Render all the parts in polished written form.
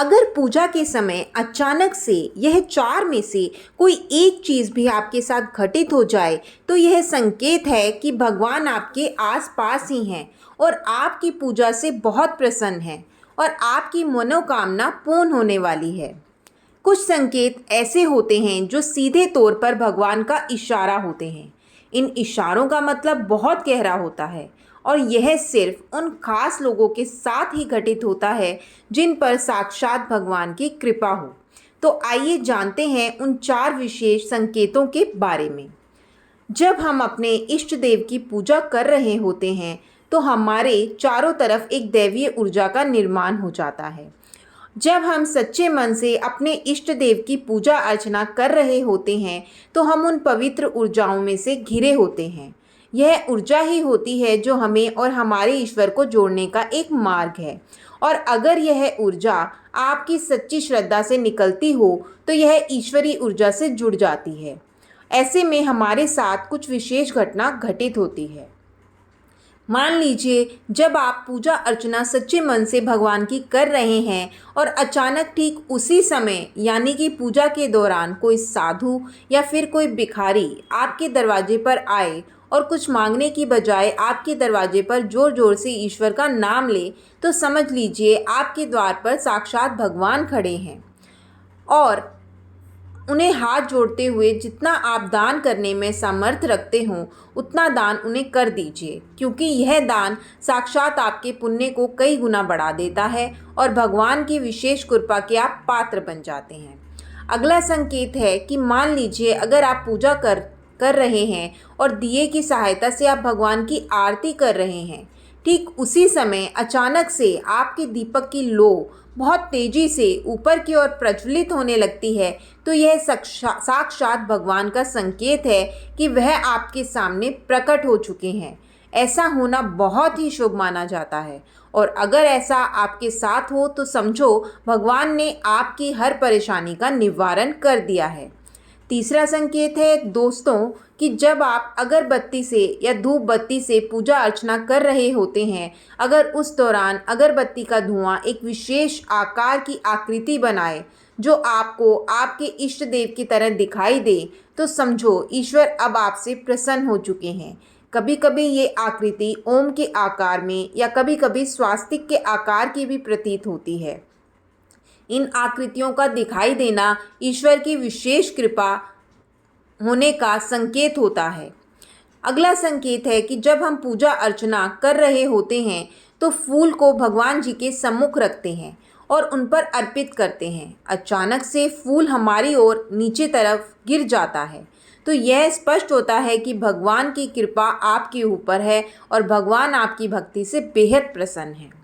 अगर पूजा के समय अचानक से यह चार में से कोई एक चीज़ भी आपके साथ घटित हो जाए तो यह संकेत है कि भगवान आपके आसपास ही हैं और आपकी पूजा से बहुत प्रसन्न हैं और आपकी मनोकामना पूर्ण होने वाली है। कुछ संकेत ऐसे होते हैं जो सीधे तौर पर भगवान का इशारा होते हैं। इन इशारों का मतलब बहुत गहरा होता है और यह सिर्फ उन खास लोगों के साथ ही घटित होता है जिन पर साक्षात भगवान की कृपा हो। तो आइए जानते हैं उन चार विशेष संकेतों के बारे में। जब हम अपने इष्ट देव की पूजा कर रहे होते हैं तो हमारे चारों तरफ एक दैवीय ऊर्जा का निर्माण हो जाता है। जब हम सच्चे मन से अपने इष्ट देव की पूजा अर्चना कर रहे होते हैं तो हम उन पवित्र ऊर्जाओं में से घिरे होते हैं। यह ऊर्जा ही होती है जो हमें और हमारे ईश्वर को जोड़ने का एक मार्ग है और अगर यह ऊर्जा आपकी सच्ची श्रद्धा से निकलती हो तो यह ईश्वरीय ऊर्जा से जुड़ जाती है। ऐसे में हमारे साथ कुछ विशेष घटना घटित होती है। मान लीजिए जब आप पूजा अर्चना सच्चे मन से भगवान की कर रहे हैं और अचानक ठीक उसी समय यानी कि पूजा के दौरान कोई साधु या फिर कोई भिखारी आपके दरवाजे पर आए और कुछ मांगने की बजाय आपके दरवाजे पर ज़ोर ज़ोर से ईश्वर का नाम ले तो समझ लीजिए आपके द्वार पर साक्षात भगवान खड़े हैं और उन्हें हाथ जोड़ते हुए जितना आप दान करने में सामर्थ्य रखते हो उतना दान उन्हें कर दीजिए, क्योंकि यह दान साक्षात आपके पुण्य को कई गुना बढ़ा देता है और भगवान की विशेष कृपा के आप पात्र बन जाते हैं। अगला संकेत है कि मान लीजिए अगर आप पूजा कर रहे हैं और दिए की सहायता से आप भगवान की आरती कर रहे हैं, ठीक उसी समय अचानक से आपके दीपक की लो बहुत तेज़ी से ऊपर की ओर प्रज्वलित होने लगती है तो यह साक्षात भगवान का संकेत है कि वह आपके सामने प्रकट हो चुके हैं। ऐसा होना बहुत ही शुभ माना जाता है और अगर ऐसा आपके साथ हो तो समझो भगवान ने आपकी हर परेशानी का निवारण कर दिया है। तीसरा संकेत है दोस्तों कि जब आप अगरबत्ती से या धूप बत्ती से पूजा अर्चना कर रहे होते हैं, अगर उस दौरान अगरबत्ती का धुआं एक विशेष आकार की आकृति बनाए जो आपको आपके इष्ट देव की तरह दिखाई दे तो समझो ईश्वर अब आपसे प्रसन्न हो चुके हैं। कभी कभी ये आकृति ओम के आकार में या कभी कभी स्वास्तिक के आकार की भी प्रतीत होती है। इन आकृतियों का दिखाई देना ईश्वर की विशेष कृपा होने का संकेत होता है। अगला संकेत है कि जब हम पूजा अर्चना कर रहे होते हैं तो फूल को भगवान जी के सम्मुख रखते हैं और उन पर अर्पित करते हैं। अचानक से फूल हमारी ओर नीचे तरफ गिर जाता है तो यह स्पष्ट होता है कि भगवान की कृपा आपके ऊपर है और भगवान आपकी भक्ति से बेहद प्रसन्न है।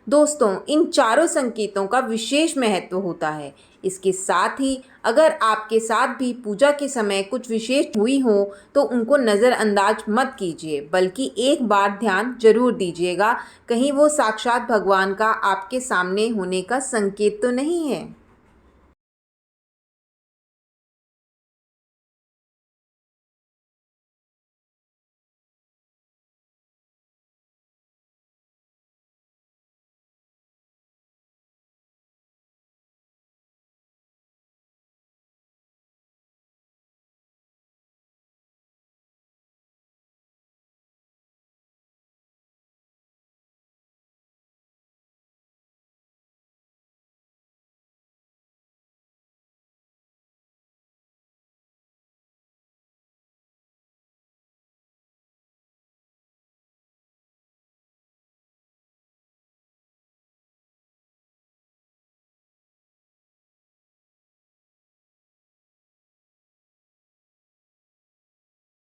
दोस्तों, इन चारों संकेतों का विशेष महत्व होता है। इसके साथ ही अगर आपके साथ भी पूजा के समय कुछ विशेष हुई हो तो उनको नज़रअंदाज मत कीजिए, बल्कि एक बार ध्यान जरूर दीजिएगा, कहीं वो साक्षात भगवान का आपके सामने होने का संकेत तो नहीं है।